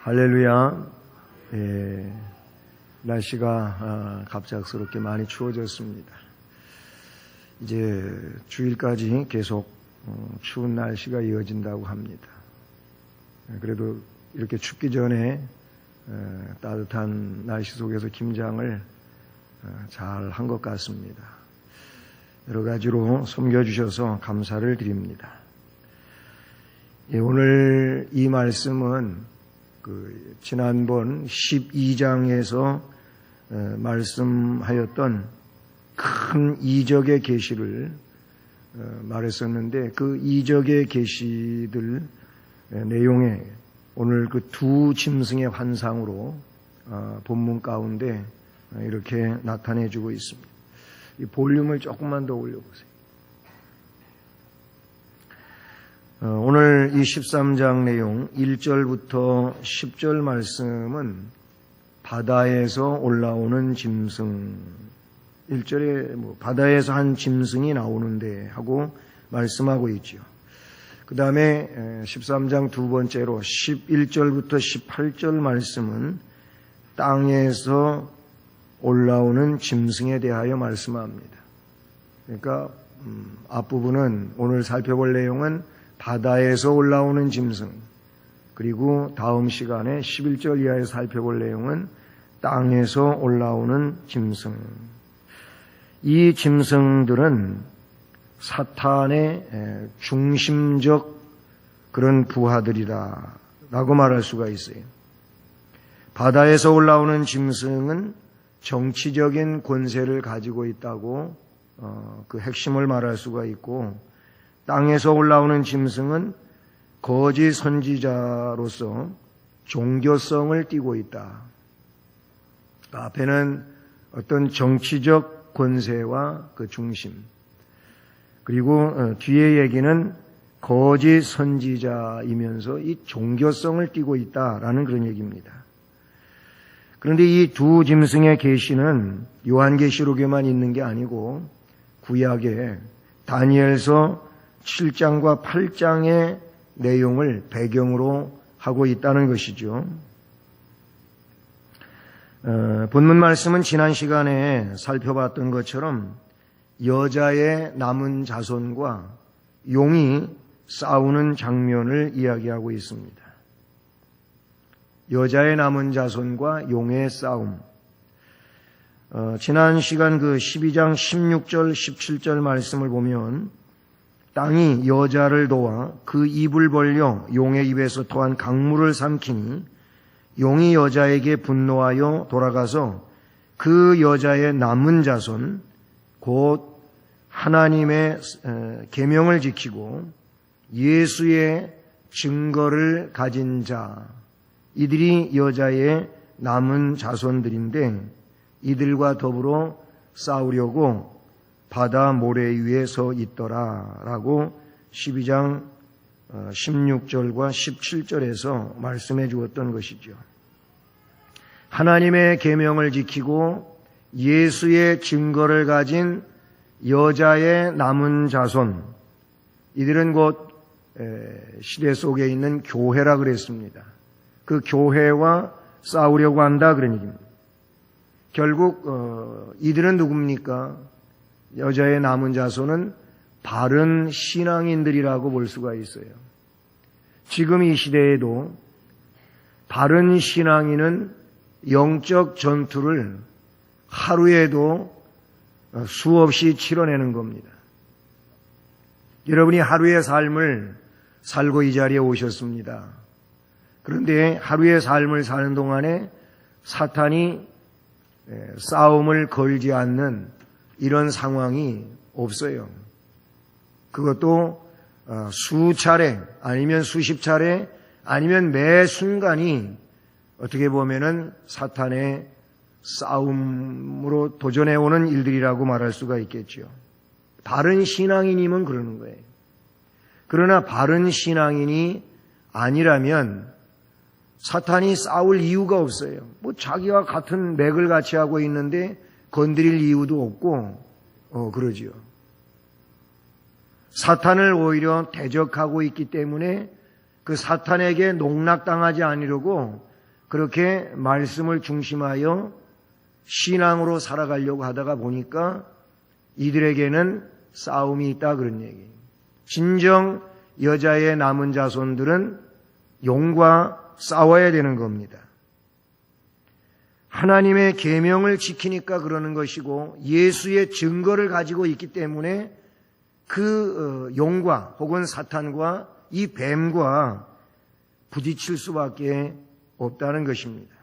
할렐루야. 날씨가 갑작스럽게 많이 추워졌습니다. 이제 주일까지 계속 추운 날씨가 이어진다고 합니다. 그래도 이렇게 춥기 전에 따뜻한 날씨 속에서 김장을 잘 한 것 같습니다. 여러 가지로 섬겨주셔서 감사를 드립니다. 오늘 이 말씀은 지난번 12장에서 말씀하였던 큰 이적의 계시를 말했었는데, 그 이적의 계시들 내용에 오늘 그 두 짐승의 환상으로 본문 가운데 이렇게 나타내주고 있습니다. 이 볼륨을 조금만 더 올려보세요. 오늘 이 13장 내용 1절부터 10절 말씀은 바다에서 올라오는 짐승, 1절에 바다에서 한 짐승이 나오는데 하고 말씀하고 있죠. 그 다음에 13장 두 번째로 11절부터 18절 말씀은 땅에서 올라오는 짐승에 대하여 말씀합니다. 그러니까 앞부분은 오늘 살펴볼 내용은 바다에서 올라오는 짐승, 그리고 다음 시간에 11절 이하에 살펴볼 내용은 땅에서 올라오는 짐승. 이 짐승들은 사탄의 중심적 그런 부하들이다 라고 말할 수가 있어요. 바다에서 올라오는 짐승은 정치적인 권세를 가지고 있다고 그 핵심을 말할 수가 있고, 땅에서 올라오는 짐승은 거짓 선지자로서 종교성을 띠고 있다. 앞에는 어떤 정치적 권세와 그 중심, 그리고 뒤에 얘기는 거짓 선지자이면서 이 종교성을 띠고 있다라는 그런 얘기입니다. 그런데 이 두 짐승의 계시는 요한계시록에만 있는 게 아니고 구약에 다니엘서 7장과 8장의 내용을 배경으로 하고 있다는 것이죠. 본문 말씀은 지난 시간에 살펴봤던 것처럼 여자의 남은 자손과 용이 싸우는 장면을 이야기하고 있습니다. 여자의 남은 자손과 용의 싸움. 지난 시간 그 12장 16절 17절 말씀을 보면 땅이 여자를 도와 그 입을 벌려 용의 입에서 토한 강물을 삼키니 용이 여자에게 분노하여 돌아가서 그 여자의 남은 자손 곧 하나님의 계명을 지키고 예수의 증거를 가진 자, 이들이 여자의 남은 자손들인데 이들과 더불어 싸우려고 바다 모래 위에 서 있더라 라고 12장 16절과 17절에서 말씀해 주었던 것이죠. 하나님의 계명을 지키고 예수의 증거를 가진 여자의 남은 자손, 이들은 곧 시대 속에 있는 교회라 그랬습니다. 그 교회와 싸우려고 한다 그런 얘기입니다. 결국 이들은 누굽니까? 여자의 남은 자손은 바른 신앙인들이라고 볼 수가 있어요. 지금 이 시대에도 바른 신앙인은 영적 전투를 하루에도 수없이 치러내는 겁니다. 여러분이 하루의 삶을 살고 이 자리에 오셨습니다. 그런데 하루의 삶을 사는 동안에 사탄이 싸움을 걸지 않는 이런 상황이 없어요. 그것도 수차례 아니면 수십 차례 아니면 매 순간이 어떻게 보면은 사탄의 싸움으로 도전해오는 일들이라고 말할 수가 있겠죠. 바른 신앙인이면 그러는 거예요. 그러나 바른 신앙인이 아니라면 사탄이 싸울 이유가 없어요. 자기와 같은 맥을 같이 하고 있는데 건드릴 이유도 없고 그러지요. 사탄을 오히려 대적하고 있기 때문에 그 사탄에게 농락당하지 않으려고 그렇게 말씀을 중심하여 신앙으로 살아가려고 하다가 보니까 이들에게는 싸움이 있다 그런 얘기예요. 진정 여자의 남은 자손들은 용과 싸워야 되는 겁니다. 하나님의 계명을 지키니까 그러는 것이고 예수의 증거를 가지고 있기 때문에 그 용과 혹은 사탄과 이 뱀과 부딪힐 수밖에 없다는 것입니다.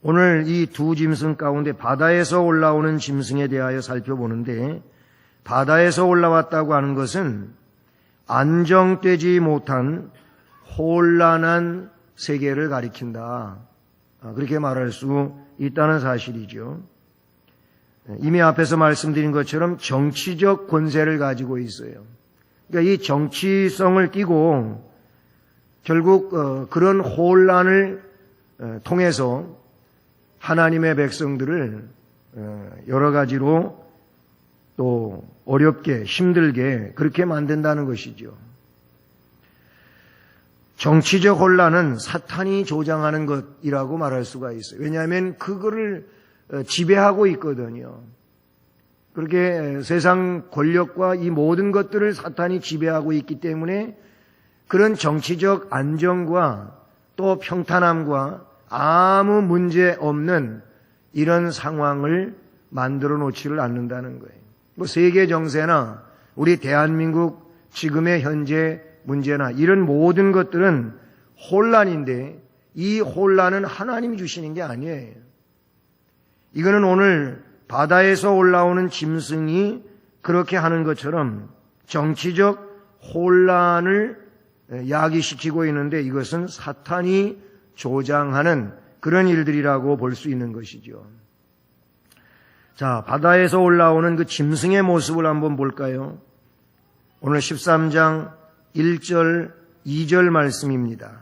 오늘 이 두 짐승 가운데 바다에서 올라오는 짐승에 대하여 살펴보는데, 바다에서 올라왔다고 하는 것은 안정되지 못한 혼란한 세계를 가리킨다, 그렇게 말할 수 있다는 사실이죠. 이미 앞에서 말씀드린 것처럼 정치적 권세를 가지고 있어요. 그러니까 이 정치성을 띠고 결국 그런 혼란을 통해서 하나님의 백성들을 여러 가지로 또 어렵게 힘들게 그렇게 만든다는 것이죠. 정치적 혼란은 사탄이 조장하는 것이라고 말할 수가 있어요. 왜냐하면 그거를 지배하고 있거든요. 그렇게 세상 권력과 이 모든 것들을 사탄이 지배하고 있기 때문에 그런 정치적 안정과 또 평탄함과 아무 문제 없는 이런 상황을 만들어 놓지를 않는다는 거예요. 뭐 세계 정세나 우리 대한민국 지금의 현재 문제나 이런 모든 것들은 혼란인데 이 혼란은 하나님이 주시는 게 아니에요. 이거는 오늘 바다에서 올라오는 짐승이 그렇게 하는 것처럼 정치적 혼란을 야기시키고 있는데 이것은 사탄이 조장하는 그런 일들이라고 볼 수 있는 것이죠. 자, 바다에서 올라오는 그 짐승의 모습을 한번 볼까요? 오늘 13장 1절, 2절 말씀입니다.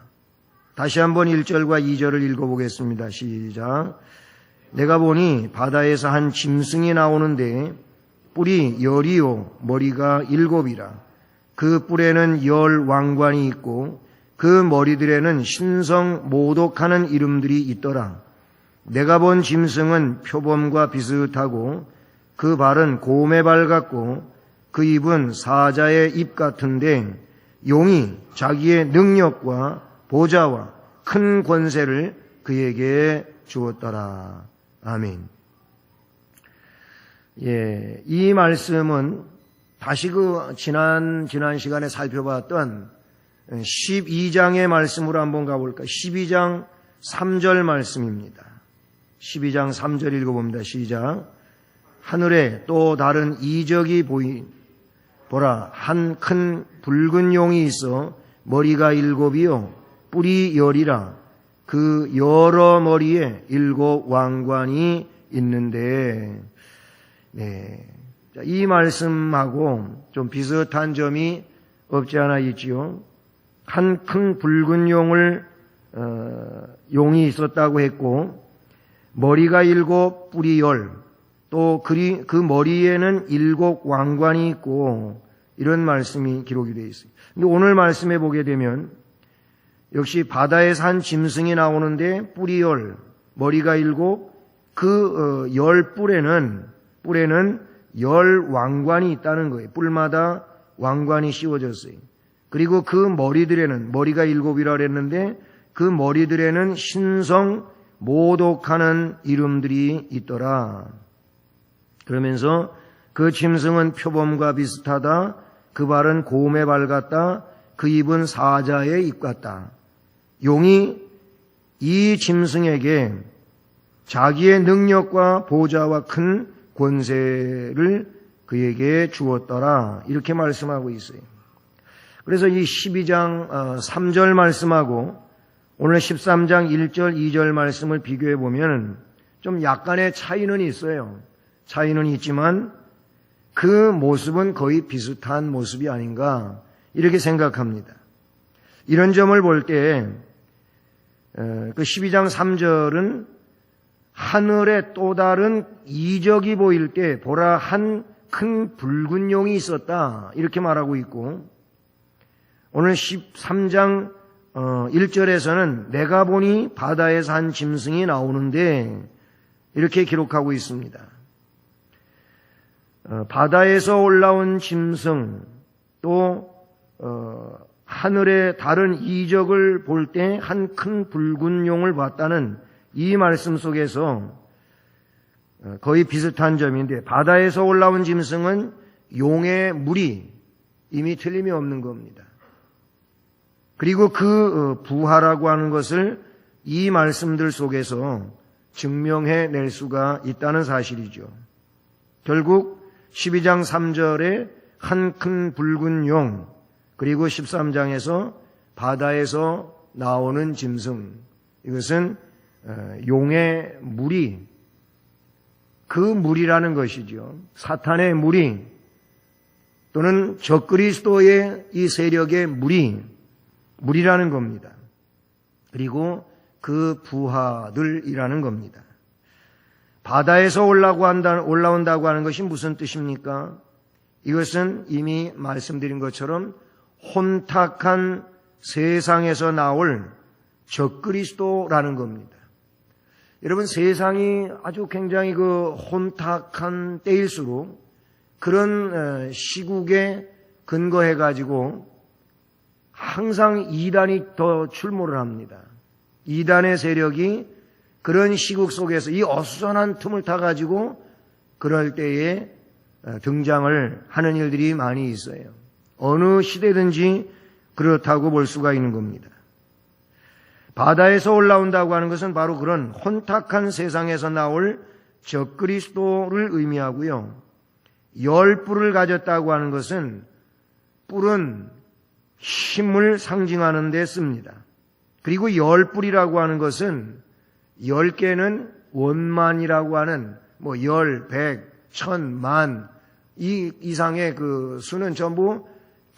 다시 한번 1절과 2절을 읽어보겠습니다. 시작. 내가 보니 바다에서 한 짐승이 나오는데 뿔이 10이요 머리가 7이라. 그 뿔에는 10 왕관이 있고 그 머리들에는 신성 모독하는 이름들이 있더라. 내가 본 짐승은 표범과 비슷하고 그 발은 곰의 발 같고 그 입은 사자의 입 같은데 용이 자기의 능력과 보좌와 큰 권세를 그에게 주었더라. 아멘. 예, 이 말씀은 다시 그 지난 시간에 살펴봤던 12장의 말씀으로 한번 가볼까요? 12장 3절 말씀입니다. 12장 3절 읽어봅니다. 시작. 하늘에 또 다른 이적이 보라, 한 큰 붉은 용이 있어 머리가 7이요 뿔이 10이라. 그 여러 머리에 7 왕관이 있는데, 네, 이 말씀하고 좀 비슷한 점이 없지 않아 있지요. 한 큰 붉은 용이 있었다고 했고 머리가 7, 뿔이 10, 또 그 머리에는 7 왕관이 있고 이런 말씀이 기록이 되어 있어요. 근데 오늘 말씀해 보게 되면 역시 바다에서 한 짐승이 나오는데 뿔이 10, 머리가 7, 그 10뿔에는 10 왕관이 있다는 거예요. 뿔마다 왕관이 씌워졌어요. 그리고 그 머리들에는, 머리가 7이라 그랬는데 그 머리들에는 신성 모독하는 이름들이 있더라. 그러면서 그 짐승은 표범과 비슷하다. 그 발은 곰의 발 같다. 그 입은 사자의 입 같다. 용이 이 짐승에게 자기의 능력과 보좌와 큰 권세를 그에게 주었더라. 이렇게 말씀하고 있어요. 그래서 이 12장 3절 말씀하고 오늘 13장 1절, 2절 말씀을 비교해 보면 좀 약간의 차이는 있어요. 차이는 있지만 그 모습은 거의 비슷한 모습이 아닌가 이렇게 생각합니다. 이런 점을 볼 때 그 12장 3절은 하늘에 또 다른 이적이 보일 때 보라 한 큰 붉은 용이 있었다 이렇게 말하고 있고, 오늘 13장 1절에서는 내가 보니 바다에서 한 짐승이 나오는데 이렇게 기록하고 있습니다. 바다에서 올라온 짐승, 또 하늘의 다른 이적을 볼 때 한 큰 붉은 용을 봤다는 이 말씀 속에서 거의 비슷한 점인데, 바다에서 올라온 짐승은 용의 물이 이미 틀림이 없는 겁니다. 그리고 그 부하라고 하는 것을 이 말씀들 속에서 증명해 낼 수가 있다는 사실이죠. 결국 12장 3절에 한 큰 붉은 용, 그리고 13장에서 바다에서 나오는 짐승, 이것은 용의 무리, 그 무리라는 것이죠. 사탄의 무리 또는 적그리스도의 이 세력의 무리라는 겁니다. 그리고 그 부하들이라는 겁니다. 바다에서 올라온다고 하는 것이 무슨 뜻입니까? 이것은 이미 말씀드린 것처럼 혼탁한 세상에서 나올 적그리스도라는 겁니다. 여러분, 세상이 아주 굉장히 그 혼탁한 때일수록 그런 시국에 근거해 가지고 항상 이단이 더 출몰을 합니다. 이단의 세력이 그런 시국 속에서 이 어수선한 틈을 타 가지고 그럴 때에 등장을 하는 일들이 많이 있어요. 어느 시대든지 그렇다고 볼 수가 있는 겁니다. 바다에서 올라온다고 하는 것은 바로 그런 혼탁한 세상에서 나올 적그리스도를 의미하고요. 열 뿔을 가졌다고 하는 것은 뿔은 힘을 상징하는 데 씁니다. 그리고 열 뿔이라고 하는 것은 10개는 원만이라고 하는 열, 백, 천, 만 이 이상의 그 수는 전부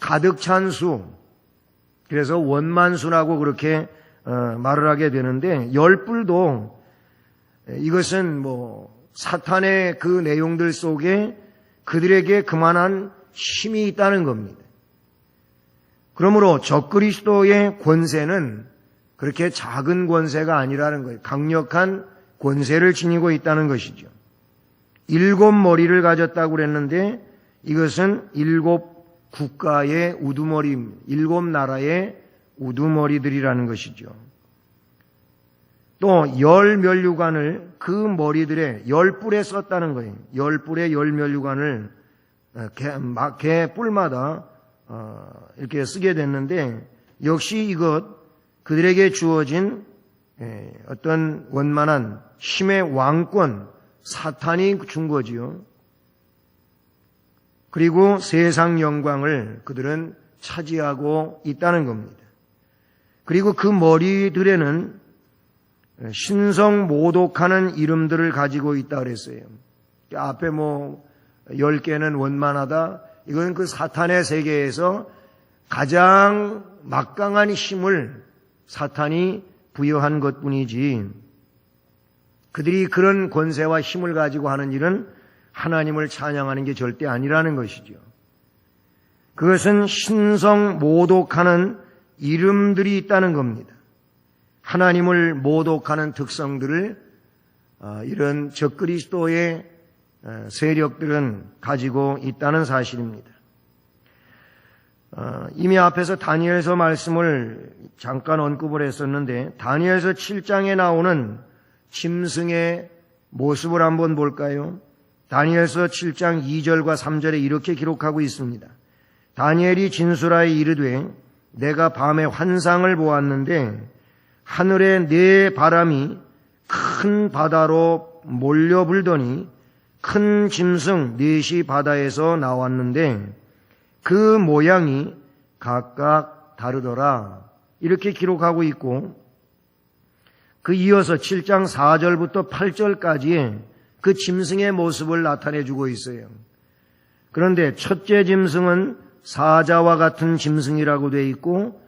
가득 찬 수, 그래서 원만수라고 그렇게 말을 하게 되는데, 열 뿔도 이것은 사탄의 그 내용들 속에 그들에게 그만한 힘이 있다는 겁니다. 그러므로 적그리스도의 권세는 그렇게 작은 권세가 아니라는 거예요. 강력한 권세를 지니고 있다는 것이죠. 7머리를 가졌다고 그랬는데 이것은 7 국가의 우두머리입니다. 7 나라의 우두머리들이라는 것이죠. 또 10면류관을 그 머리들의 10뿔에 썼다는 거예요. 10뿔의 10면류관을 개 뿔마다 이렇게 쓰게 됐는데, 역시 이것 그들에게 주어진 어떤 원만한 힘의 왕권, 사탄이 준 거지요. 그리고 세상 영광을 그들은 차지하고 있다는 겁니다. 그리고 그 머리들에는 신성 모독하는 이름들을 가지고 있다 그랬어요. 앞에 10개는 원만하다. 이건 그 사탄의 세계에서 가장 막강한 힘을 사탄이 부여한 것뿐이지, 그들이 그런 권세와 힘을 가지고 하는 일은 하나님을 찬양하는 게 절대 아니라는 것이죠. 그것은 신성 모독하는 이름들이 있다는 겁니다. 하나님을 모독하는 특성들을 이런 적그리스도의 세력들은 가지고 있다는 사실입니다. 이미 앞에서 다니엘서 말씀을 잠깐 언급을 했었는데, 다니엘서 7장에 나오는 짐승의 모습을 한번 볼까요? 다니엘서 7장 2절과 3절에 이렇게 기록하고 있습니다. 다니엘이 진술하여 이르되 내가 밤에 환상을 보았는데 하늘에 네 바람이 큰 바다로 몰려 불더니 큰 짐승 넷이 바다에서 나왔는데 그 모양이 각각 다르더라. 이렇게 기록하고 있고, 그 이어서 7장 4절부터 8절까지의 그 짐승의 모습을 나타내주고 있어요. 그런데 첫째 짐승은 사자와 같은 짐승이라고 되어 있고,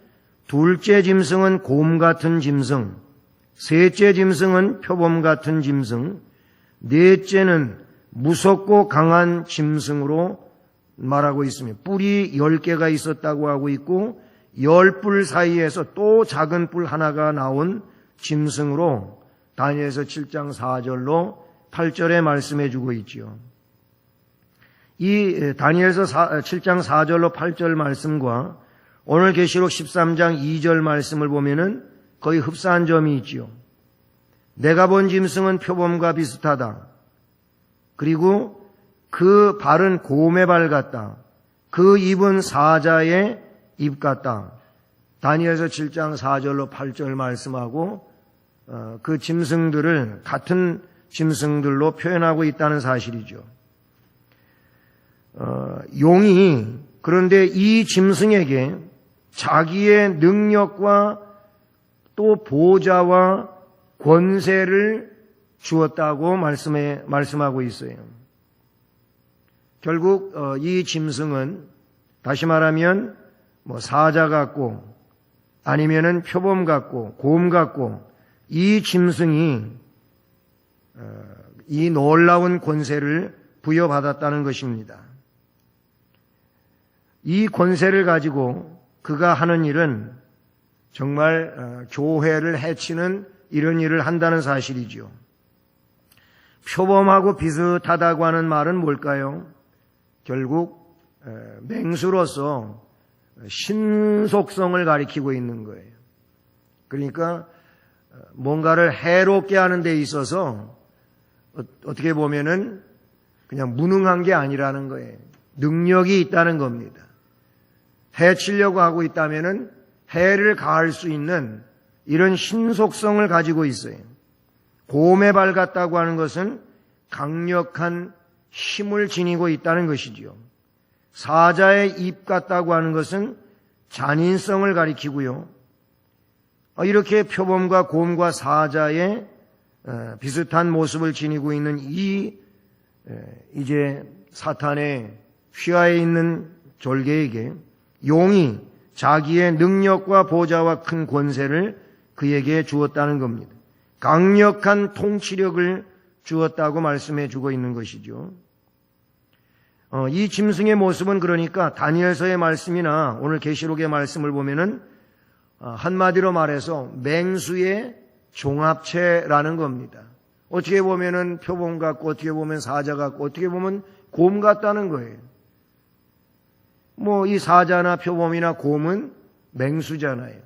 둘째 짐승은 곰 같은 짐승, 셋째 짐승은 표범 같은 짐승, 넷째는 무섭고 강한 짐승으로 말하고 있습니다. 뿔이 10개가 있었다고 하고 있고 10뿔 사이에서 또 작은 뿔 하나가 나온 짐승으로 다니엘서 7장 4절로 8절에 말씀해 주고 있지요. 이 다니엘서 7장 4절로 8절 말씀과 오늘 계시록 13장 2절 말씀을 보면은 거의 흡사한 점이 있지요. 내가 본 짐승은 표범과 비슷하다. 그리고 그 발은 곰의 발 같다. 그 입은 사자의 입 같다. 다니엘서 7장 4절로 8절 말씀하고 그 짐승들을 같은 짐승들로 표현하고 있다는 사실이죠. 용이 그런데 이 짐승에게 자기의 능력과 또 보좌와 권세를 주었다고 말씀하고 있어요. 결국 이 짐승은 다시 말하면 사자 같고 아니면은 표범 같고 곰 같고 이 짐승이 이 놀라운 권세를 부여받았다는 것입니다. 이 권세를 가지고 그가 하는 일은 정말 교회를 해치는 이런 일을 한다는 사실이죠. 표범하고 비슷하다고 하는 말은 뭘까요? 결국 맹수로서 신속성을 가리키고 있는 거예요. 그러니까 뭔가를 해롭게 하는 데 있어서 어떻게 보면은 그냥 무능한 게 아니라는 거예요. 능력이 있다는 겁니다. 해치려고 하고 있다면은 해를 가할 수 있는 이런 신속성을 가지고 있어요. 곰의 발 같다고 하는 것은 강력한 힘을 지니고 있다는 것이지요. 사자의 입 같다고 하는 것은 잔인성을 가리키고요. 이렇게 표범과 곰과 사자의 비슷한 모습을 지니고 있는 이제 사탄의 휘하에 있는 졸개에게 용이 자기의 능력과 보좌와 큰 권세를 그에게 주었다는 겁니다. 강력한 통치력을 주었다고 말씀해 주고 있는 것이죠. 이 짐승의 모습은 그러니까 다니엘서의 말씀이나 오늘 계시록의 말씀을 보면은 한마디로 말해서 맹수의 종합체라는 겁니다. 어떻게 보면은 표범 같고 어떻게 보면 사자 같고 어떻게 보면 곰 같다는 거예요. 이 사자나 표범이나 곰은 맹수잖아요.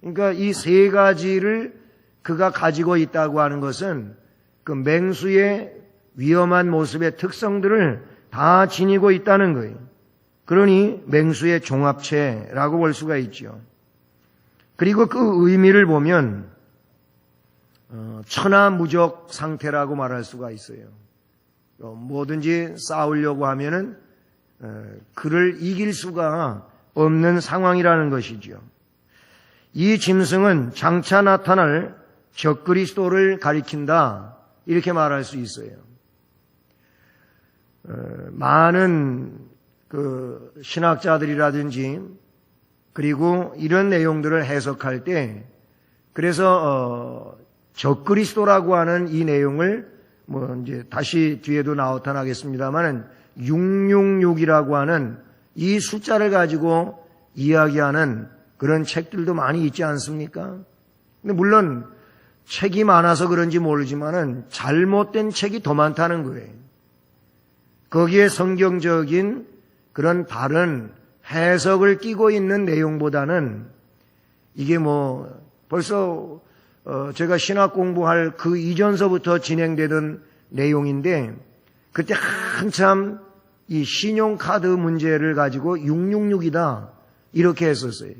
그러니까 이 세 가지를 그가 가지고 있다고 하는 것은 그 맹수의 위험한 모습의 특성들을 다 지니고 있다는 거예요. 그러니 맹수의 종합체라고 볼 수가 있죠. 그리고 그 의미를 보면 천하무적 상태라고 말할 수가 있어요. 뭐든지 싸우려고 하면은 그를 이길 수가 없는 상황이라는 것이죠. 이 짐승은 장차 나타날 적그리스도를 가리킨다 이렇게 말할 수 있어요. 많은 그 신학자들이라든지 그리고 이런 내용들을 해석할 때 그래서 적그리스도라고 하는 이 내용을 이제 다시 뒤에도 나타나겠습니다만은 666이라고 하는 이 숫자를 가지고 이야기하는 그런 책들도 많이 있지 않습니까? 근데 물론 책이 많아서 그런지 모르지만은 잘못된 책이 더 많다는 거예요. 거기에 성경적인 그런 다른 해석을 끼고 있는 내용보다는 이게 벌써 제가 신학 공부할 그 이전서부터 진행되던 내용인데 그때 한참 이 신용카드 문제를 가지고 666이다 이렇게 했었어요.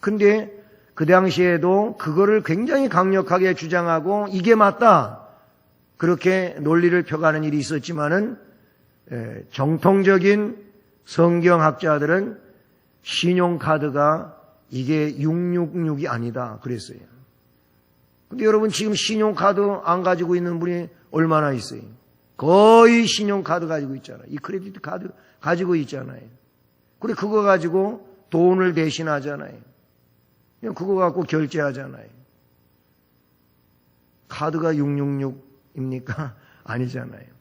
근데 그 당시에도 그거를 굉장히 강력하게 주장하고 이게 맞다 그렇게 논리를 펴가는 일이 있었지만은 정통적인 성경학자들은 신용카드가 이게 666이 아니다 그랬어요. 근데 여러분 지금 신용카드 안 가지고 있는 분이 얼마나 있어요? 거의 신용카드 가지고 있잖아요. 이 크레디트 카드 가지고 있잖아요. 그래 그거 가지고 돈을 대신하잖아요. 그냥 그거 갖고 결제하잖아요. 카드가 666입니까? 아니잖아요.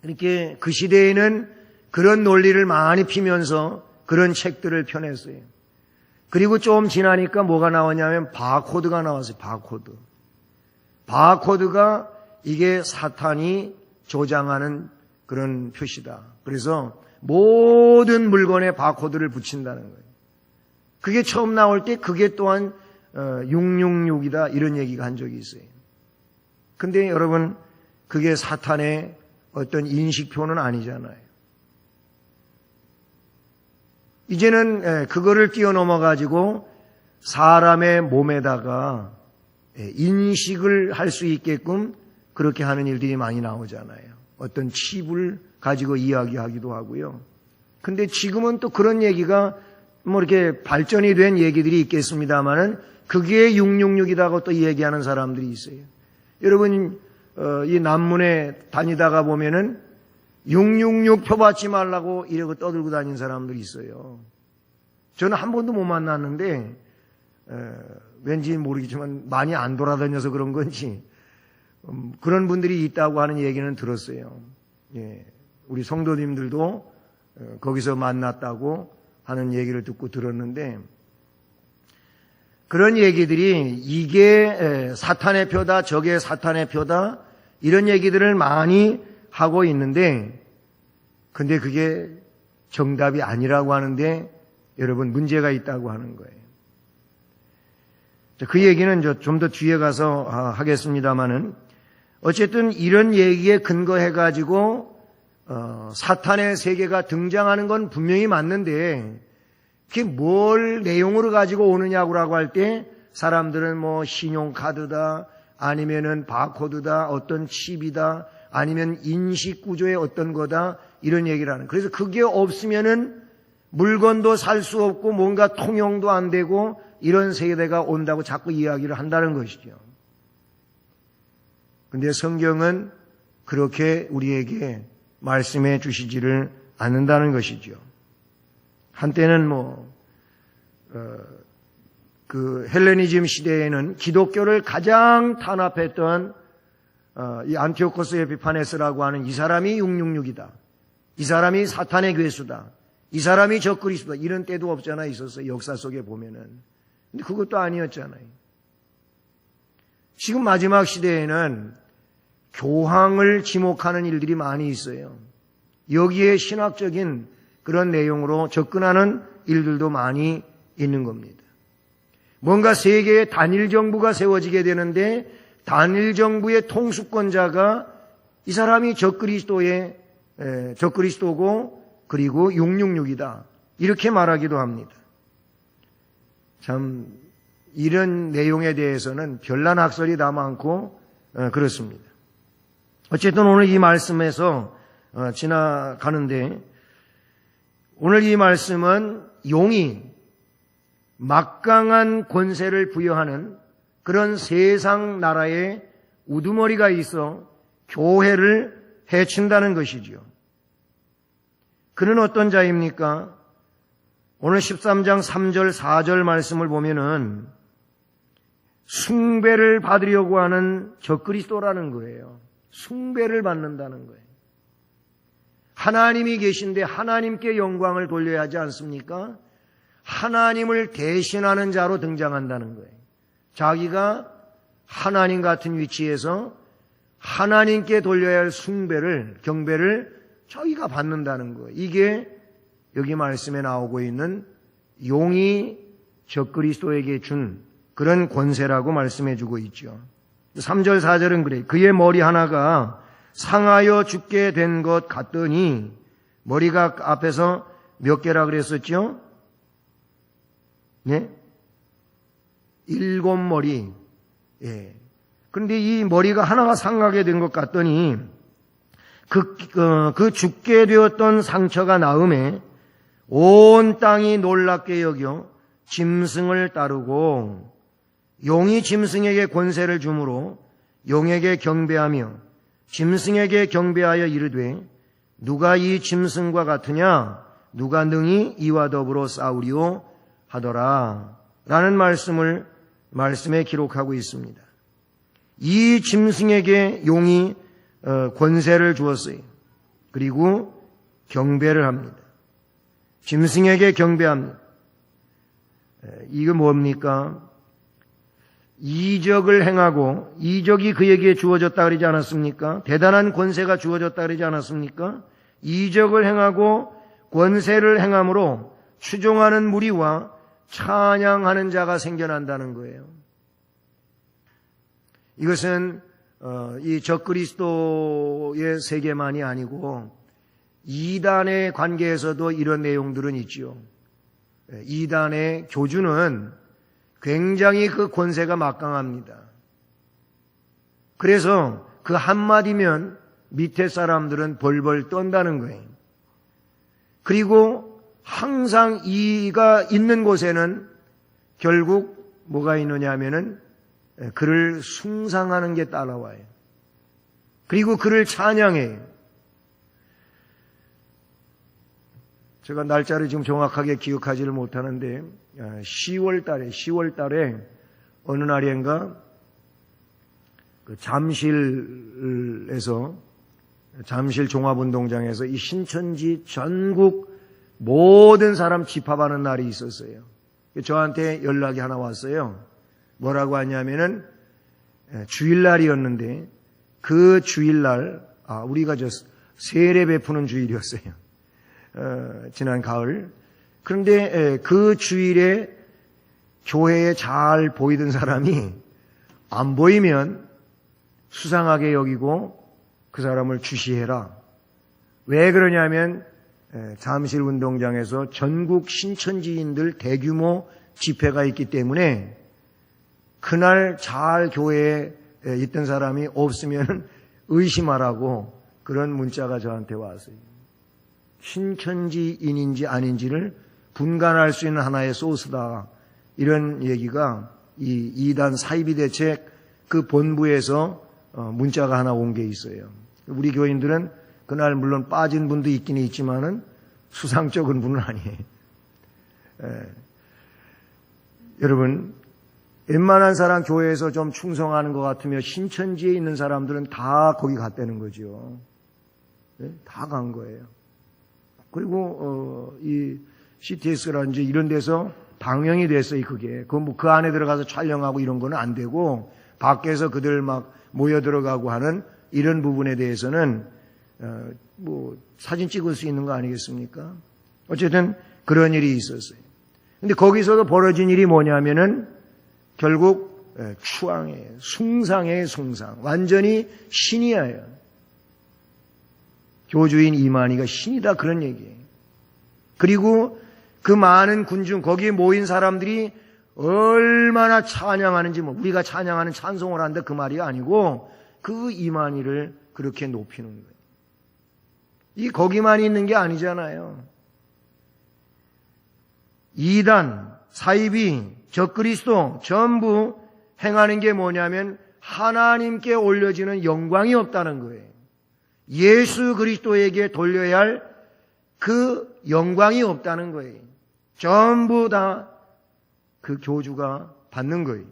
이렇게 그 시대에는 그런 논리를 많이 피면서 그런 책들을 펴냈어요. 그리고 좀 지나니까 뭐가 나왔냐면 바코드가 나왔어요. 바코드. 바코드가 이게 사탄이 조장하는 그런 표시다. 그래서 모든 물건에 바코드를 붙인다는 거예요. 그게 처음 나올 때 그게 또한 666이다 이런 얘기가 한 적이 있어요. 근데 여러분 그게 사탄의 어떤 인식표는 아니잖아요. 이제는 그거를 뛰어넘어 가지고 사람의 몸에다가 인식을 할 수 있게끔 그렇게 하는 일들이 많이 나오잖아요. 어떤 칩을 가지고 이야기하기도 하고요. 근데 지금은 또 그런 얘기가 뭐 이렇게 발전이 된 얘기들이 있겠습니다만은 그게 666이라고 또 얘기하는 사람들이 있어요. 여러분 이 남문에 다니다가 보면은 666 표 받지 말라고 이러고 떠들고 다니는 사람들이 있어요. 저는 한 번도 못 만났는데 왠지 모르겠지만 많이 안 돌아다녀서 그런 건지 그런 분들이 있다고 하는 얘기는 들었어요. 예, 우리 성도님들도 거기서 만났다고 하는 얘기를 듣고 들었는데 그런 얘기들이 이게 사탄의 표다, 저게 사탄의 표다 이런 얘기들을 많이 하고 있는데 근데 그게 정답이 아니라고 하는데 여러분 문제가 있다고 하는 거예요. 그 얘기는 좀 더 뒤에 가서 하겠습니다마는 어쨌든 이런 얘기에 근거해가지고 사탄의 세계가 등장하는 건 분명히 맞는데 그게 뭘 내용으로 가지고 오느냐고 할 때 사람들은 뭐 신용카드다 아니면은 바코드다 어떤 칩이다 아니면 인식 구조의 어떤 거다 이런 얘기를 하는. 그래서 그게 없으면은 물건도 살 수 없고 뭔가 통용도 안 되고 이런 세대가 온다고 자꾸 이야기를 한다는 것이죠. 근데 성경은 그렇게 우리에게 말씀해 주시지를 않는다는 것이죠. 한때는 그 헬레니즘 시대에는 기독교를 가장 탄압했던 이 안티오코스 에피파네스라고 하는 이 사람이 666이다. 이 사람이 사탄의 괴수다. 이 사람이 적그리스도다. 이런 때도 없잖아 있었어요. 역사 속에 보면은. 근데 그것도 아니었잖아요. 지금 마지막 시대에는 교황을 지목하는 일들이 많이 있어요. 여기에 신학적인 그런 내용으로 접근하는 일들도 많이 있는 겁니다. 뭔가 세계에 단일 정부가 세워지게 되는데 단일 정부의 통수권자가 이 사람이 적그리스도고 그리고 666이다. 이렇게 말하기도 합니다. 참 이런 내용에 대해서는 별난 학설이 다 많고 그렇습니다. 어쨌든 오늘 이 말씀에서 지나가는데 오늘 이 말씀은 용이 막강한 권세를 부여하는 그런 세상 나라에 우두머리가 있어 교회를 해친다는 것이지요. 그는 어떤 자입니까? 오늘 13장 3절 4절 말씀을 보면은 숭배를 받으려고 하는 적그리스도라는 거예요. 숭배를 받는다는 거예요. 하나님이 계신데 하나님께 영광을 돌려야 하지 않습니까? 하나님을 대신하는 자로 등장한다는 거예요. 자기가 하나님 같은 위치에서 하나님께 돌려야 할 숭배를, 경배를 자기가 받는다는 거예요. 이게 여기 말씀에 나오고 있는 용이 적그리스도에게 준 그런 권세라고 말씀해 주고 있죠. 3절 4절은 그래요. 그의 머리 하나가 상하여 죽게 된 것 같더니 머리가 앞에서 몇 개라 그랬었죠? 네? 7머리. 예. 그런데 이 머리가 하나가 상하게 된 것 같더니 그 죽게 되었던 상처가 나음에 온 땅이 놀랍게 여겨 짐승을 따르고 용이 짐승에게 권세를 주므로 용에게 경배하며 짐승에게 경배하여 이르되 누가 이 짐승과 같으냐 누가 능히 이와 더불어 싸우리오 하더라 라는 말씀에 기록하고 있습니다. 이 짐승에게 용이 권세를 주었어요. 그리고 경배를 합니다. 짐승에게 경배합니다. 이거 뭡니까? 이적을 행하고 이적이 그에게 주어졌다 그러지 않았습니까? 대단한 권세가 주어졌다 그러지 않았습니까? 이적을 행하고 권세를 행함으로 추종하는 무리와 찬양하는 자가 생겨난다는 거예요. 이것은 이 적그리스도의 세계만이 아니고 이단의 관계에서도 이런 내용들은 있지요. 이단의 교주는 굉장히 그 권세가 막강합니다. 그래서 그 한마디면 밑에 사람들은 벌벌 떤다는 거예요. 그리고 항상 이가 있는 곳에는 결국 뭐가 있느냐 하면은 그를 숭상하는 게 따라와요. 그리고 그를 찬양해요. 제가 날짜를 지금 정확하게 기억하지를 못하는데 10월 달에 어느 날인가 그 잠실 종합운동장에서 이 신천지 전국 모든 사람 집합하는 날이 있었어요. 저한테 연락이 하나 왔어요. 뭐라고 하냐면은 주일날이었는데 그 주일날 우리가 세례 베푸는 주일이었어요. 지난 가을. 그런데 그 주일에 교회에 잘 보이던 사람이 안 보이면 수상하게 여기고 그 사람을 주시해라. 왜 그러냐면 잠실 운동장에서 전국 신천지인들 대규모 집회가 있기 때문에 그날 잘 교회에 있던 사람이 없으면 의심하라고 그런 문자가 저한테 왔어요. 신천지인인지 아닌지를 분간할 수 있는 하나의 소스다. 이런 얘기가 이 이단 사이비 대책 그 본부에서 문자가 하나 온 게 있어요. 우리 교인들은 그날 물론 빠진 분도 있긴 있지만은 수상적인 분은 아니에요. 여러분, 웬만한 사람 교회에서 좀 충성하는 것 같으면 신천지에 있는 사람들은 다 거기 갔다는 거죠. 다 간 거예요. 그리고 이 CTS라든지 이런 데서 방영이 됐어요. 그게 그 안에 들어가서 촬영하고 이런 거는 안 되고 밖에서 그들 막 모여 들어가고 하는 이런 부분에 대해서는 사진 찍을 수 있는 거 아니겠습니까? 어쨌든 그런 일이 있었어요. 근데 거기서도 벌어진 일이 뭐냐면은 결국 추앙이에요. 숭상이에요. 숭상. 완전히 신이에요. 교주인 이만희가 신이다 그런 얘기예요. 그리고 그 많은 군중 거기에 모인 사람들이 얼마나 찬양하는지 우리가 찬양하는 찬송을 한다 그 말이 아니고 그 이만희를 그렇게 높이는 거예요. 이 거기만 있는 게 아니잖아요. 이단, 사이비, 적그리스도 전부 행하는 게 뭐냐면 하나님께 올려지는 영광이 없다는 거예요. 예수 그리스도에게 돌려야 할 그 영광이 없다는 거예요. 전부 다 그 교주가 받는 거예요.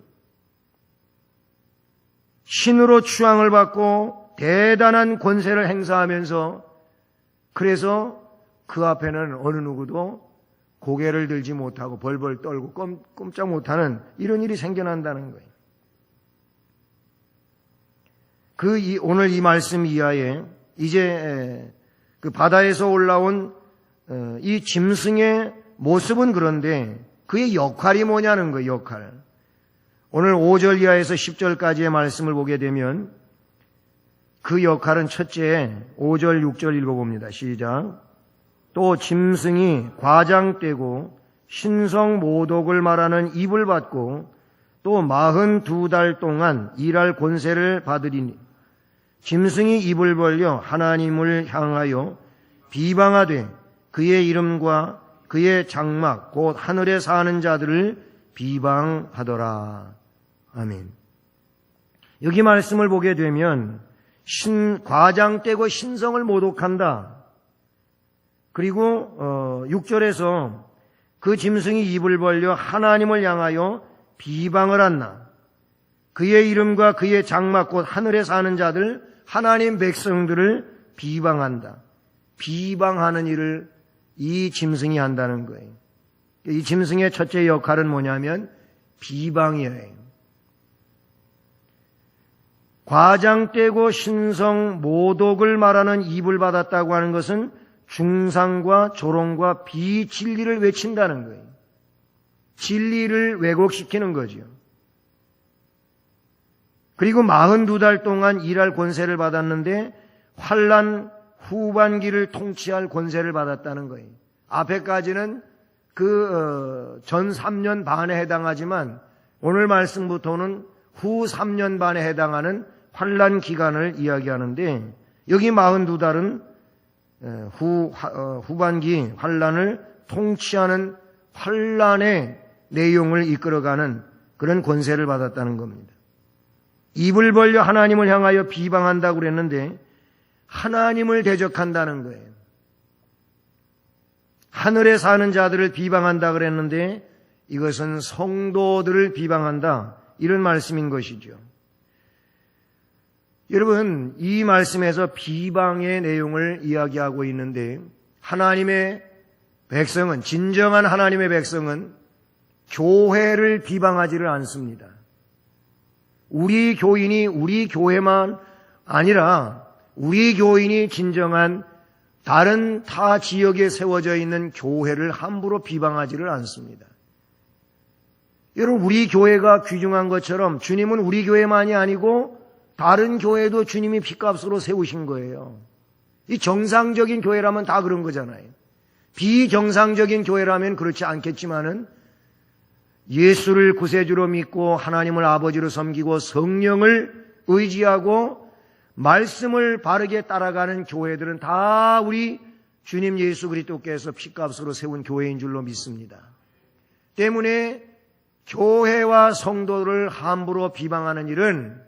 신으로 추앙을 받고 대단한 권세를 행사하면서 그래서 그 앞에는 어느 누구도 고개를 들지 못하고 벌벌 떨고 꼼짝 못하는 이런 일이 생겨난다는 거예요. 오늘 이 말씀 이하에 이제 그 바다에서 올라온 이 짐승의 모습은 그런데 그의 역할이 뭐냐는 거예요. 역할. 오늘 5절 이하에서 10절까지의 말씀을 보게 되면 그 역할은 첫째 5절 6절 읽어봅니다. 시작. 또 짐승이 과장되고 신성 모독을 말하는 입을 받고 또 42달 동안 일할 권세를 받으리니 짐승이 입을 벌려 하나님을 향하여 비방하되 그의 이름과 그의 장막 곧 하늘에 사는 자들을 비방하더라. 아멘. 여기 말씀을 보게 되면 과장되고 신성을 모독한다. 그리고 6절에서 그 짐승이 입을 벌려 하나님을 향하여 비방을 한다. 그의 이름과 그의 장막 곧 하늘에 사는 자들 하나님 백성들을 비방한다. 비방하는 일을 이 짐승이 한다는 거예요. 이 짐승의 첫째 역할은 뭐냐면 비방이에요. 과장되고 신성 모독을 말하는 입을 받았다고 하는 것은 중상과 조롱과 비진리를 외친다는 거예요. 진리를 왜곡시키는 거죠. 그리고 42달 동안 일할 권세를 받았는데 환난 후반기를 통치할 권세를 받았다는 거예요. 앞에까지는 전 3년 반에 해당하지만 오늘 말씀부터는 후 3년 반에 해당하는 환난 기간을 이야기하는데 여기 42달은 후반기 환난을 통치하는 환난의 내용을 이끌어가는 그런 권세를 받았다는 겁니다. 입을 벌려 하나님을 향하여 비방한다고 그랬는데 하나님을 대적한다는 거예요. 하늘에 사는 자들을 비방한다 그랬는데 이것은 성도들을 비방한다, 이런 말씀인 것이죠. 여러분, 이 말씀에서 비방의 내용을 이야기하고 있는데 하나님의 백성은, 진정한 하나님의 백성은 교회를 비방하지를 않습니다. 우리 교인이 우리 교회만 아니라 우리 교인이 진정한 다른 타 지역에 세워져 있는 교회를 함부로 비방하지를 않습니다. 여러분, 우리 교회가 귀중한 것처럼 주님은 우리 교회만이 아니고 다른 교회도 주님이 핏값으로 세우신 거예요. 이 정상적인 교회라면 다 그런 거잖아요. 비정상적인 교회라면 그렇지 않겠지만은 예수를 구세주로 믿고 하나님을 아버지로 섬기고 성령을 의지하고 말씀을 바르게 따라가는 교회들은 다 우리 주님 예수 그리스도께서 핏값으로 세운 교회인 줄로 믿습니다. 때문에 교회와 성도를 함부로 비방하는 일은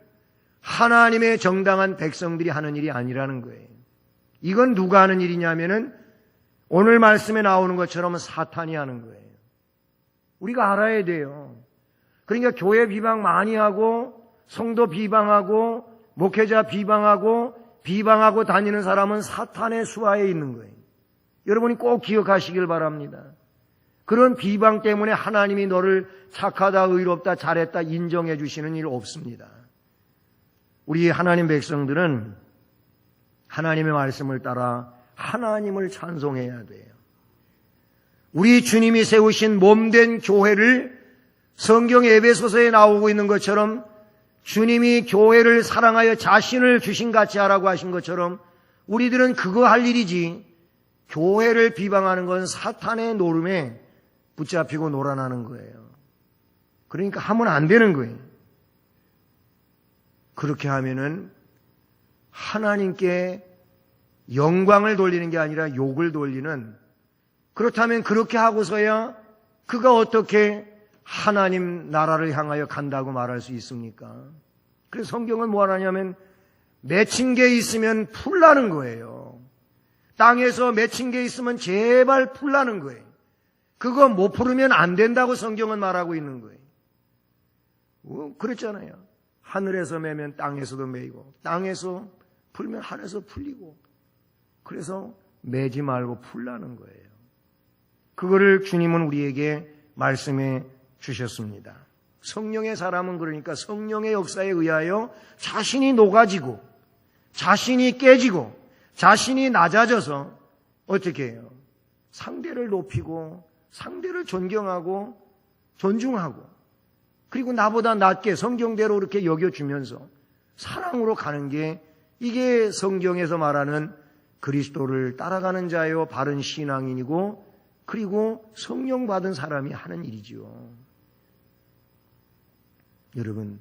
하나님의 정당한 백성들이 하는 일이 아니라는 거예요. 이건 누가 하는 일이냐면은 오늘 말씀에 나오는 것처럼 사탄이 하는 거예요. 우리가 알아야 돼요. 그러니까 교회 비방 많이 하고 성도 비방하고 목회자 비방하고 다니는 사람은 사탄의 수하에 있는 거예요. 여러분이 꼭 기억하시길 바랍니다. 그런 비방 때문에 하나님이 너를 착하다, 의롭다, 잘했다 인정해 주시는 일 없습니다. 우리 하나님 백성들은 하나님의 말씀을 따라 하나님을 찬송해야 돼요. 우리 주님이 세우신 몸된 교회를 성경 에베소서에 나오고 있는 것처럼 주님이 교회를 사랑하여 자신을 주신같이 하라고 하신 것처럼 우리들은 그거 할 일이지, 교회를 비방하는 건 사탄의 노름에 붙잡히고 놀아나는 거예요. 그러니까 하면 안 되는 거예요. 그렇게 하면은 하나님께 영광을 돌리는 게 아니라 욕을 돌리는, 그렇다면 그렇게 하고서야 그가 어떻게 하나님 나라를 향하여 간다고 말할 수 있습니까? 그래서 성경은 뭐 하냐면 맺힌 게 있으면 풀라는 거예요. 땅에서 맺힌 게 있으면 제발 풀라는 거예요. 그거 못 풀으면 안 된다고 성경은 말하고 있는 거예요. 그랬잖아요. 하늘에서 매면 땅에서도 매이고 땅에서 풀면 하늘에서 풀리고, 그래서 매지 말고 풀라는 거예요. 그거를 주님은 우리에게 말씀해 주셨습니다. 성령의 사람은 그러니까 성령의 역사에 의하여 자신이 녹아지고 자신이 깨지고 자신이 낮아져서 어떻게 해요? 상대를 높이고 상대를 존경하고 존중하고, 그리고 나보다 낮게 성경대로 이렇게 여겨주면서 사랑으로 가는 게, 이게 성경에서 말하는 그리스도를 따라가는 자요 바른 신앙인이고, 그리고 성령 받은 사람이 하는 일이지요. 여러분,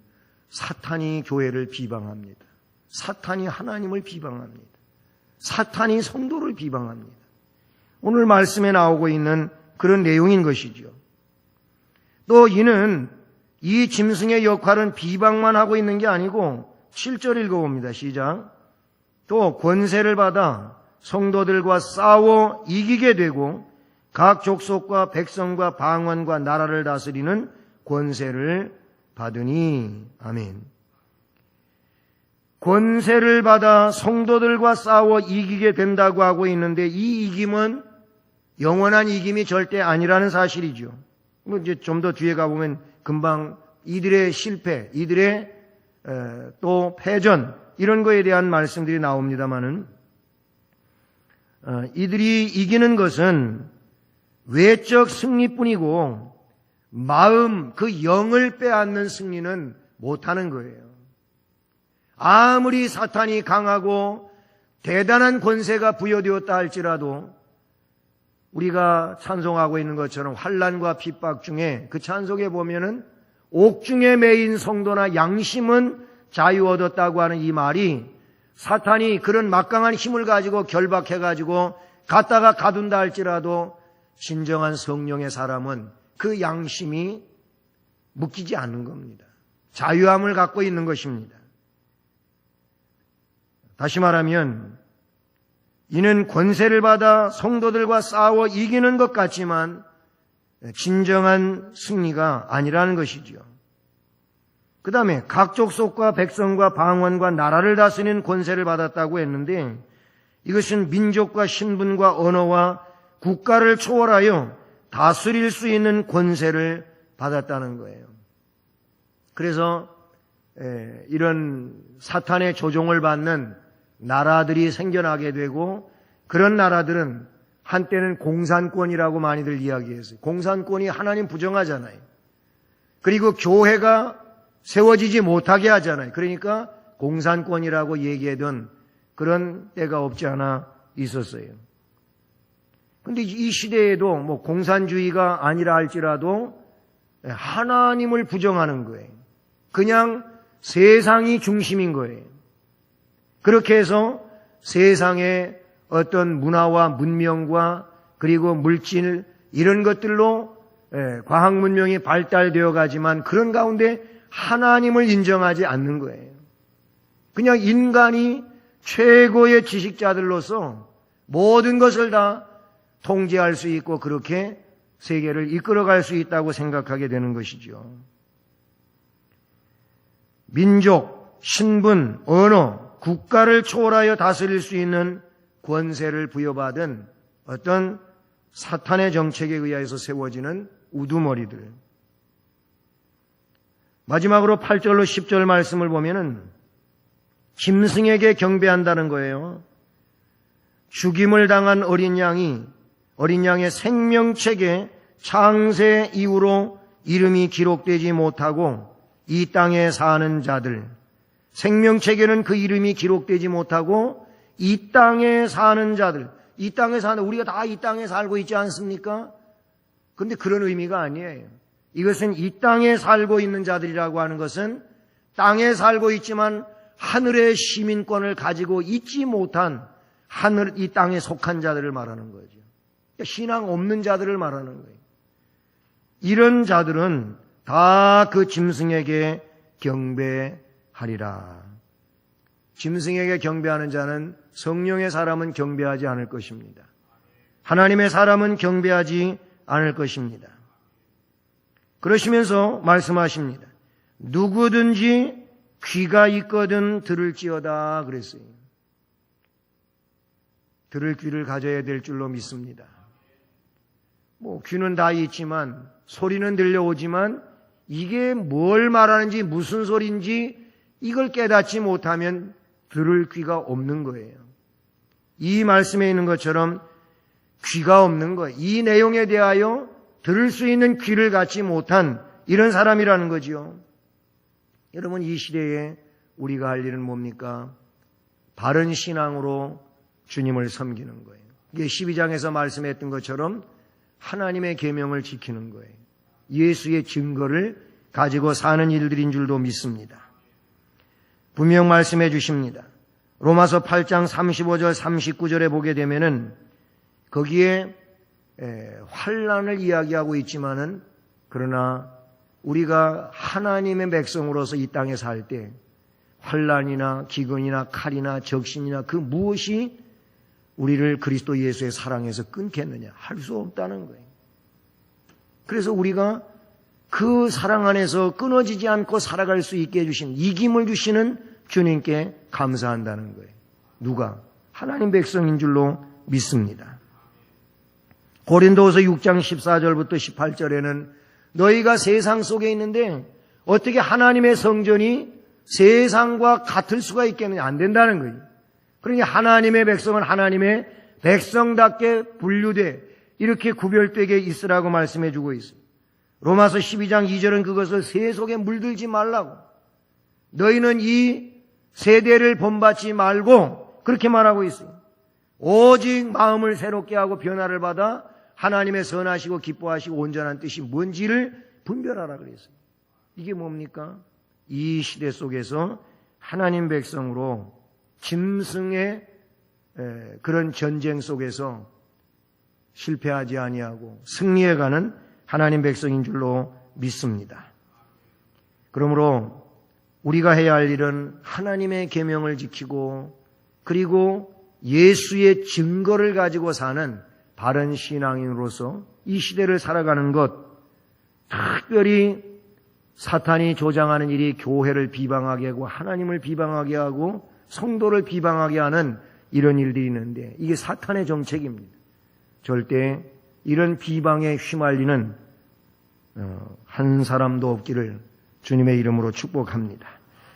사탄이 교회를 비방합니다. 사탄이 하나님을 비방합니다. 사탄이 성도를 비방합니다. 오늘 말씀에 나오고 있는 그런 내용인 것이죠. 또 이는 이 짐승의 역할은 비방만 하고 있는 게 아니고 7절 읽어봅니다. 시작. 또 권세를 받아 성도들과 싸워 이기게 되고 각 족속과 백성과 방언과 나라를 다스리는 권세를 받으니. 아멘. 권세를 받아 성도들과 싸워 이기게 된다고 하고 있는데 이 이김은 영원한 이김이 절대 아니라는 사실이죠. 이제 좀 더 뒤에 가보면 금방 이들의 실패, 이들의 또 패전 이런 거에 대한 말씀들이 나옵니다마는 이들이 이기는 것은 외적 승리뿐이고 마음, 그 영을 빼앗는 승리는 못하는 거예요. 아무리 사탄이 강하고 대단한 권세가 부여되었다 할지라도 우리가 찬송하고 있는 것처럼 환난과 핍박 중에 그 찬송에 보면은 옥중에 매인 성도나 양심은 자유 얻었다고 하는 이 말이 사탄이 그런 막강한 힘을 가지고 결박해가지고 갖다가 가둔다 할지라도 진정한 성령의 사람은 그 양심이 묶이지 않는 겁니다. 자유함을 갖고 있는 것입니다. 다시 말하면 이는 권세를 받아 성도들과 싸워 이기는 것 같지만 진정한 승리가 아니라는 것이지요. 그 다음에 각 족속과 백성과 방언과 나라를 다스리는 권세를 받았다고 했는데 이것은 민족과 신분과 언어와 국가를 초월하여 다스릴 수 있는 권세를 받았다는 거예요. 그래서 이런 사탄의 조종을 받는 나라들이 생겨나게 되고 그런 나라들은 한때는 공산권이라고 많이들 이야기했어요. 공산권이 하나님 부정하잖아요. 그리고 교회가 세워지지 못하게 하잖아요. 그러니까 공산권이라고 얘기하던 그런 때가 없지 않아 있었어요. 그런데 이 시대에도 뭐 공산주의가 아니라 할지라도 하나님을 부정하는 거예요. 그냥 세상이 중심인 거예요. 그렇게 해서 세상의 어떤 문화와 문명과 그리고 물질 이런 것들로 과학 문명이 발달되어 가지만 그런 가운데 하나님을 인정하지 않는 거예요. 그냥 인간이 최고의 지식자들로서 모든 것을 다 통제할 수 있고 그렇게 세계를 이끌어갈 수 있다고 생각하게 되는 것이죠. 민족, 신분, 언어, 국가를 초월하여 다스릴 수 있는 권세를 부여받은 어떤 사탄의 정책에 의해서 세워지는 우두머리들. 마지막으로 8절로 10절 말씀을 보면은 짐승에게 경배한다는 거예요. 죽임을 당한 어린 양의 생명책에 창세 이후로 이름이 기록되지 못하고 이 땅에 사는 자들, 생명책에는 그 이름이 기록되지 못하고 이 땅에 사는 자들, 이 땅에 사는 우리가 다 이 땅에 살고 있지 않습니까? 그런데 그런 의미가 아니에요. 이것은 이 땅에 살고 있는 자들이라고 하는 것은 땅에 살고 있지만 하늘의 시민권을 가지고 있지 못한 하늘 이 땅에 속한 자들을 말하는 거죠. 신앙 없는 자들을 말하는 거예요. 이런 자들은 다 그 짐승에게 경배하리라. 짐승에게 경배하는 자는 성령의 사람은 경배하지 않을 것입니다. 하나님의 사람은 경배하지 않을 것입니다. 그러시면서 말씀하십니다. 누구든지 귀가 있거든 들을지어다 그랬어요. 들을 귀를 가져야 될 줄로 믿습니다. 귀는 다 있지만 소리는 들려오지만 이게 뭘 말하는지 무슨 소리인지 이걸 깨닫지 못하면 들을 귀가 없는 거예요. 이 말씀에 있는 것처럼 귀가 없는 거예요. 이 내용에 대하여 들을 수 있는 귀를 갖지 못한 이런 사람이라는 거지요. 여러분, 이 시대에 우리가 할 일은 뭡니까? 바른 신앙으로 주님을 섬기는 거예요. 이게 12장에서 말씀했던 것처럼 하나님의 계명을 지키는 거예요. 예수의 증거를 가지고 사는 일들인 줄도 믿습니다. 분명 말씀해 주십니다. 로마서 8장 35절 39절에 보게 되면은 거기에 환난을 이야기하고 있지만은 그러나 우리가 하나님의 백성으로서 이 땅에 살 때 환난이나 기근이나 칼이나 적신이나 그 무엇이 우리를 그리스도 예수의 사랑에서 끊겠느냐? 할 수 없다는 거예요. 그래서 우리가 그 사랑 안에서 끊어지지 않고 살아갈 수 있게 해주신 이김을 주시는 주님께 감사한다는 거예요. 누가? 하나님 백성인 줄로 믿습니다. 고린도후서 6장 14절부터 18절에는 너희가 세상 속에 있는데 어떻게 하나님의 성전이 세상과 같을 수가 있겠느냐? 안 된다는 거예요. 그러니 하나님의 백성은 하나님의 백성답게 분류돼 이렇게 구별되게 있으라고 말씀해 주고 있습니다. 로마서 12장 2절은 그것을 새 속에 물들지 말라고. 너희는 이 세대를 본받지 말고 그렇게 말하고 있어요. 오직 마음을 새롭게 하고 변화를 받아 하나님의 선하시고 기뻐하시고 온전한 뜻이 뭔지를 분별하라 그랬어요. 이게 뭡니까? 이 시대 속에서 하나님 백성으로 짐승의 그런 전쟁 속에서 실패하지 아니하고 승리해가는 하나님 백성인 줄로 믿습니다. 그러므로 우리가 해야 할 일은 하나님의 계명을 지키고 그리고 예수의 증거를 가지고 사는 바른 신앙인으로서 이 시대를 살아가는 것, 특별히 사탄이 조장하는 일이 교회를 비방하게 하고 하나님을 비방하게 하고 성도를 비방하게 하는 이런 일들이 있는데 이게 사탄의 정책입니다. 절대 이런 비방에 휘말리는 한 사람도 없기를 주님의 이름으로 축복합니다.